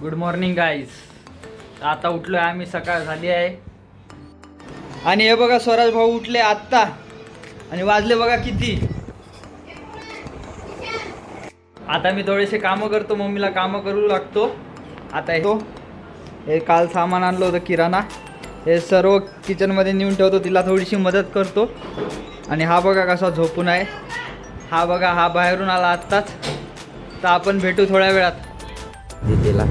Good morning guys. आता उठलोय आम्ही, सकाळ झाली आहे. आणि हे बघा स्वराज भाऊ उठले आत्ता आणि वाजले बघा किती. आता मी थोडेसे कामं करतो, मम्मीला कामं करू लागतो. आता हे काल सामान आणलं होतं किराणा, हे सर्व किचनमध्ये नेऊन ठेवतो, तिला थोडीशी मदत करतो. आणि हा बघा कसा झोपून आहे. हा बघा, हा बाहेरून आला आत्ताच. तर आपण भेटू थोड्या वेळात. दिदीला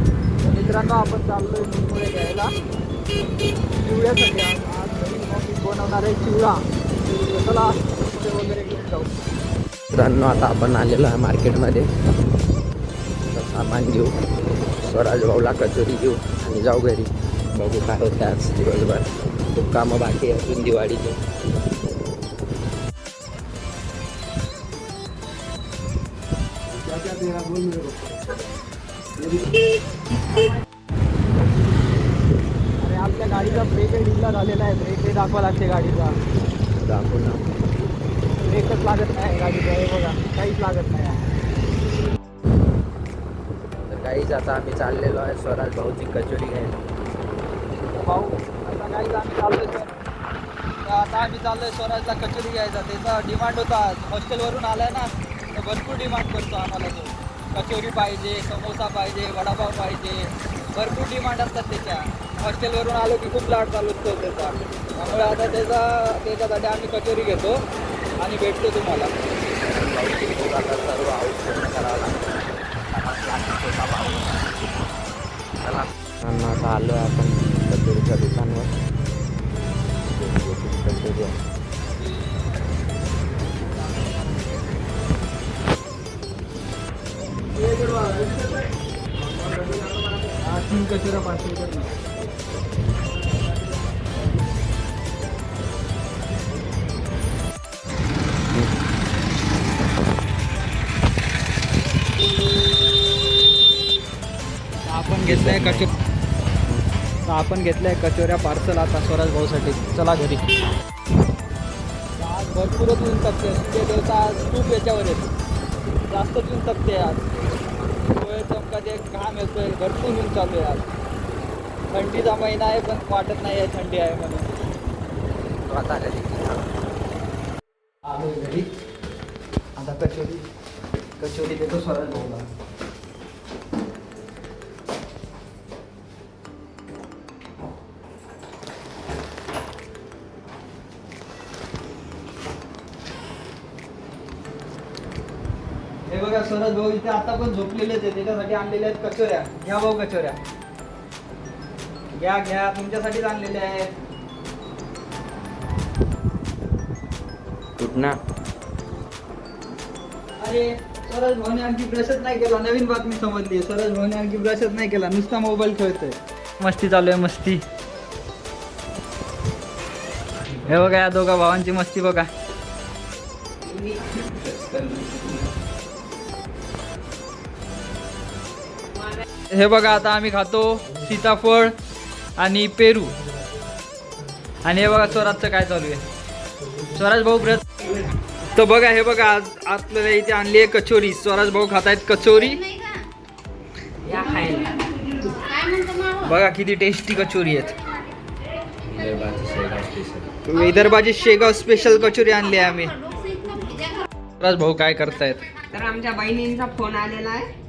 मित्रांनो, आपण चाललोय मुंबई घ्यायला चिवड्यासाठी. आज घरी मम्मी बनवणार आहे चिवडा. चला वगैरे घेऊन जाऊ. मित्रांनो, आता आपण आलेलो आहे मार्केटमध्ये. सामान घेऊ, स्वराज भाऊला कचोरी घेऊ आणि जाऊ घरी. बघू काय होतं आज दिवसभर. खूप कामं बाकी आहे अजून दिवाळीचे. अरे आपल्या गाडीचा ब्रेक ढिल्ला झालेला आहे. ब्रेक दाखवा लागते गाडीचा. दाखवू ना. ब्रेकच लागत नाही गाडीचा. हे बघा, काहीच लागत नाही. तर काहीच आता आम्ही चाललेलो आहे स्वराज भाऊची कचोरी घ्यायला. भाऊ आता काहीच आम्ही चाललोय सर. आता आम्ही चाललोय स्वराजला कचोरी घ्यायचा. त्याचा डिमांड होता, हॉस्टेलवरून आलाय ना, तर भरपूर डिमांड करतो आम्हाला तो. कचोरी पाहिजे, समोसा पाहिजे, वडापाव पाहिजे, भरपूर डिमांड असतात त्याच्या. हॉस्टेलवरून आलो की खूप लाड चालू असतो त्याचा. त्यामुळे आता त्याच्यासाठी आम्ही कचोरी घेतो आणि भेटतो तुम्हाला. सर्व आऊट पूर्ण करावं लागतं. आता आलो आहे आपण कचोरीच्या दुकानवर. कचोरी आहे. तीन कचोऱ्या 500 रुपये. आपण घेतलंय कचोऱ्या पार्सल आता स्वराज भाऊसाठी. चला घरी. आज भरपूरच ऊन तपते. ते देवता आज खूप याच्यावर येते, जास्तच ऊन तपते आज. डोळे चमकात एक घाम येतोय, भरपूर ऊन चालू आहे आज. थंडीचा महिना आहे पण वाटत नाही आहे थंडी आहे म्हणून. तो आता घरी आलो घरी. आता कचोरी देतो स्वराज भाऊला. हे बघा स्वराज भाऊ इथे आता पण झोपलेलेच आहे, त्याच्यासाठी आणलेल्या आहेत कचोऱ्या. घ्या भाऊ कचोऱ्या, घ्या घ्या, तुमच्यासाठीच आणलेल्या आहेत. कुठं ना. अरे स्वराज भाऊने आणखी ब्रशच नाही केला. नवीन बातमी समजली. स्वराज भाऊने आणखी ब्रशच नाही केला, नुसता मोबाईल खेळतोय. मस्ती चालू आहे, मस्ती. हे बघा या दोघा भावांची मस्ती बघा. हे बघा आता आम्ही खातो सीताफळ आणि पेरू. आणि हे बघा स्वराजचं काय चालू आहे. स्वराज भाऊ ब्रश. तर बघा हे बघा, आज आपल्याला इथे आणली आहे कचोरी. स्वराज भाऊ खात आहेत कचोरी. बघा किती टेस्टी कचोरी आहेत. विदर्भाची शेगाव स्पेशल कचोरी आणली आहे आम्ही. स्वराज भाऊ काय करतायत. तर आमच्या बहिणींचा फोन आलेला आहे.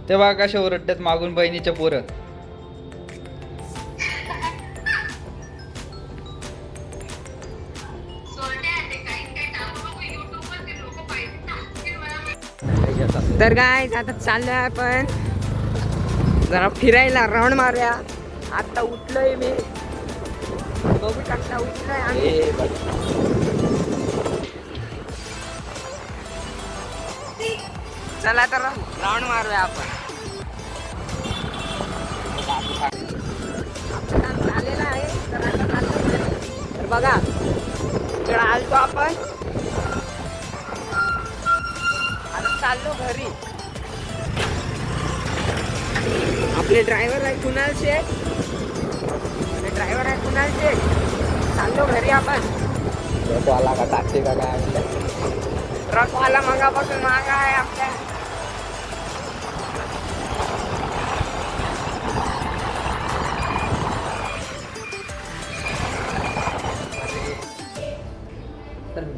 तेव्हा कशा ओरडतात मागून बहिणीच्या पोरं. तर काय आता चाललोय आपण जरा फिरायला, राऊंड मारूया. आता उठलोय मी, बघू शकता उठलोय आम्ही. चला तर राऊंड मारूया आपण. झालेला आहे तर आता चाललोय. तर बघा इकडे आलतो आपण, आता चाललो घरी. आपले ड्रायव्हर आहे कुणाल शेठ. चाललो घरी आपण. आला का टाकते का काय. ट्रकवाला मगापासून मागा आहे आपल्या.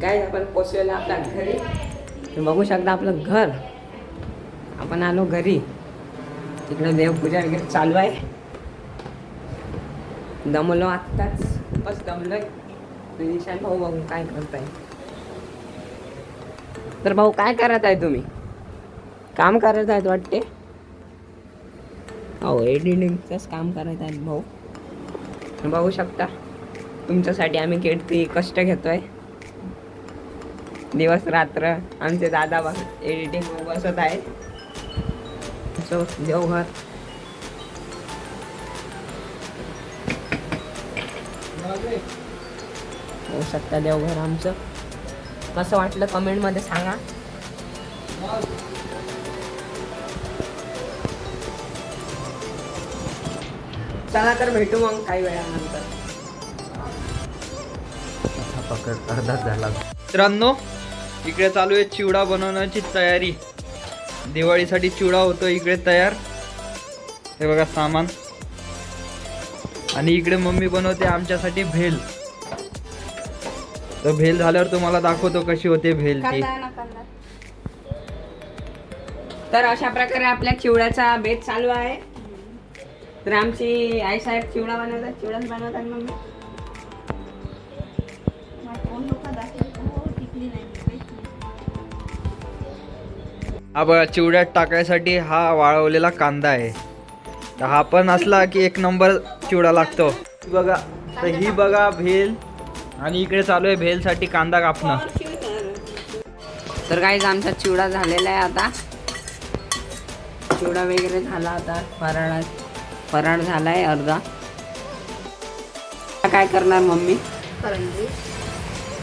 काय आपण पोचलेलो आपल्या घरी. तुम्ही बघू शकता आपलं घर. आपण आलो घरी. तिकडे देवपूजा वगैरे चालू आहे. दमलो आत्ताच, बस दमलोय. निशान भाऊ बघू काय करताय. तर भाऊ काय करत आहे तुम्ही? काम करत आहेत वाटते. हो, एडिटिंगचंच काम करत आहेत भाऊ. बघू शकता तुमच्यासाठी आम्ही किती कष्ट घेतोय. दिवस रात्र आमचे दादा बघ एडिटिंग बसत आहेत. देवघर होऊ शकता. देवघर आमचं कसं वाटलं कमेंटमध्ये सांगा. चला तर भेटू मग काही वेळानंतर. पकड अर्धाच झाला. मित्रांनो, इकडे चालू आहे चिवडा बनवण्याची तयारी. दिवाळीसाठी चिवडा होतो इकडे तयार. हे बघा सामान. आणि इकडे मम्मी बनवते आमच्यासाठी भेल. तर भेल झाल्यावर तुम्हाला दाखवतो कशी होते भेल ती. तर अशा प्रकारे आपल्या चिवड्याचा बेत चालू आहे. तर आमची आई साहेब चिवडा बनवतात. चिवडाच बनवतात मम्मी. हा बघा चिवड्यात टाकायसाठी हा वाळवलेला कांदा आहे. तर हा पण असला की एक नंबर चिवडा लागतो. बघा तर ही बघा भेल. आणि इकडे चालू आहे भेलसाठी कांदा कापणं. तर काहीच आमचा चिवडा झालेला आहे. आता चिवडा वगैरे झाला. आता फराळ झालाय अर्धा. काय करणार मम्मी? करंजी.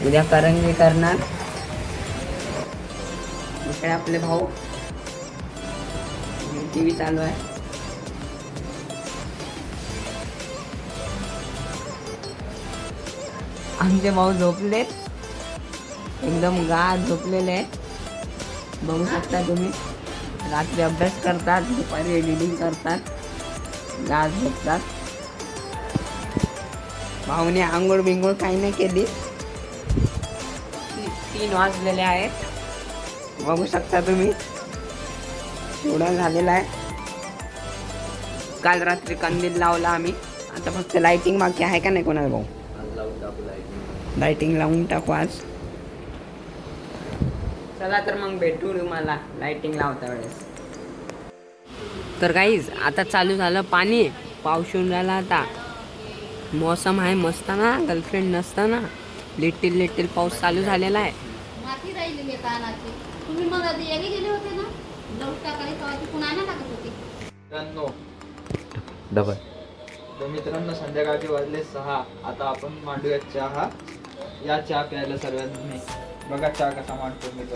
उद्या करंजी करणार. इकडे आपले भाऊ टीव्ही चालू आहे. आमचे भाऊ झोपलेत. एकदम गाढ झोपलेले आहेत. बघू शकता तुम्ही. रात्री अभ्यास करतात, दुपारी एडिटिंग करतात, गाढ झोपतात. भाऊने आंघोळ बिंघोळ काही नाही केली. 3 वाजलेले आहेत. बघू शकता तुम्ही. चिवडा झालेला आहे. काल रात्री कंदील लावला आम्ही. आता फक्त लाइटिंग बाकी आहे का नाही कोणाला भाऊ? लाइटिंग लावून टाकू आज. चला तर मग भेटू तुम्हाला लाइटिंग लावता वेळेस. तर गाईज आता चालू झालं पाणी. पाऊस येऊन राहिला आता. मौसम आहे मस्त ना. गर्लफ्रेंड नसताना लिटिल लिटिल पाऊस चालू झालेला आहे. माती राहिलेली आहे कानाची. तुम्ही मग आधी याने गेले होते ना दौड टाकायला तेव्हा ती पुन्हा नाही टाकत होती. मित्रांनो डबल. तर मित्रांनो संध्याकाळचे वाजले 6. आता आपण मांडूया चहा. या चहा प्यायला सर्वांनी. बघा चहा कसा मांडतो मी तो.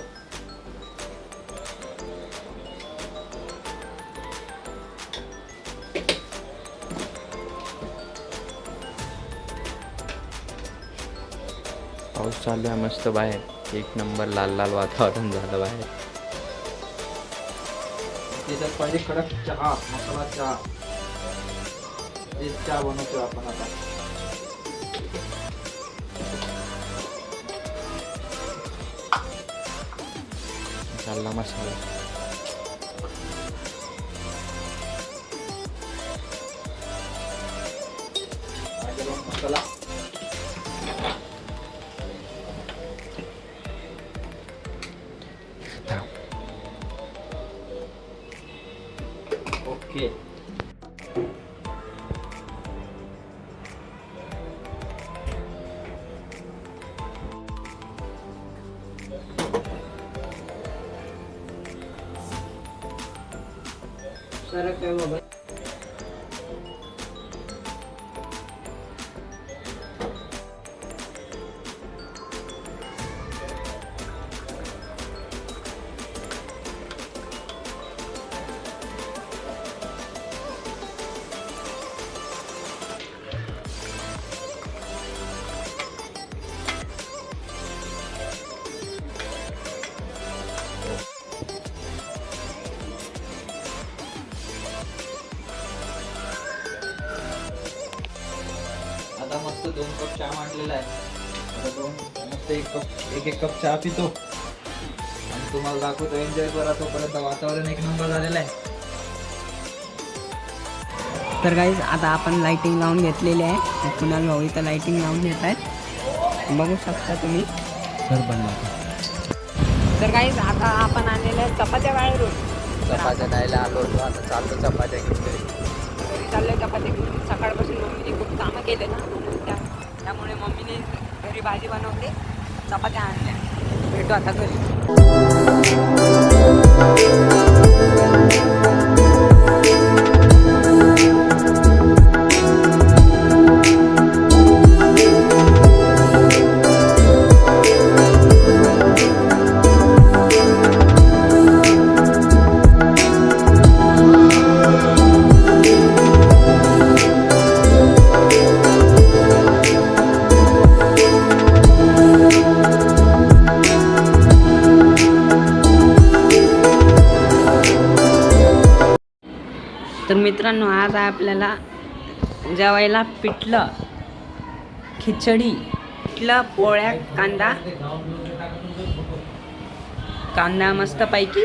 पाऊस चालू आहे मस्त बाहेर. एक नंबर लाल लाल वातावरण झालं बाहेर. त्याच्यात पाहिजे कडक चहा, मसाला चहा. तेच चहा बनवतो आपण आता. चालला मसाला. मसाला ओके. सरक आहे बाबा. आता मस्त 2 कप चहा मांडलेला आहे. मस्त एक कप चहा पितो आणि तुम्हाला दाखवतो. एन्जॉय करा तोपर्यंत. वातावरण एक नंबर झालेलं आहे. तर गाईज आता आपण लाइटिंग लावून घेतलेली आहे. कुणाल भाऊ इथं लाइटिंग लावून घेत आहेत, बघू शकता तुम्ही. तर गाईज आता आपण आलेल्या आहे चपात्या बाहेरून. चपात्या खायला आलो होतो, आता चालतो चपात्या घेऊन घरी. घरी चाललोय चपात्या घेऊन. सकाळपासून मम्मीने खूप कामं केले ना, त्यामुळे मम्मीने घरी भाजी बनवते, चपात्या आणल्या. भेटू आता घरी. तर मित्रांनो, आज आहे आपल्याला जेवायला पिठलं, खिचडी, पिठलं, पोळ्या, कांदा मस्तपैकी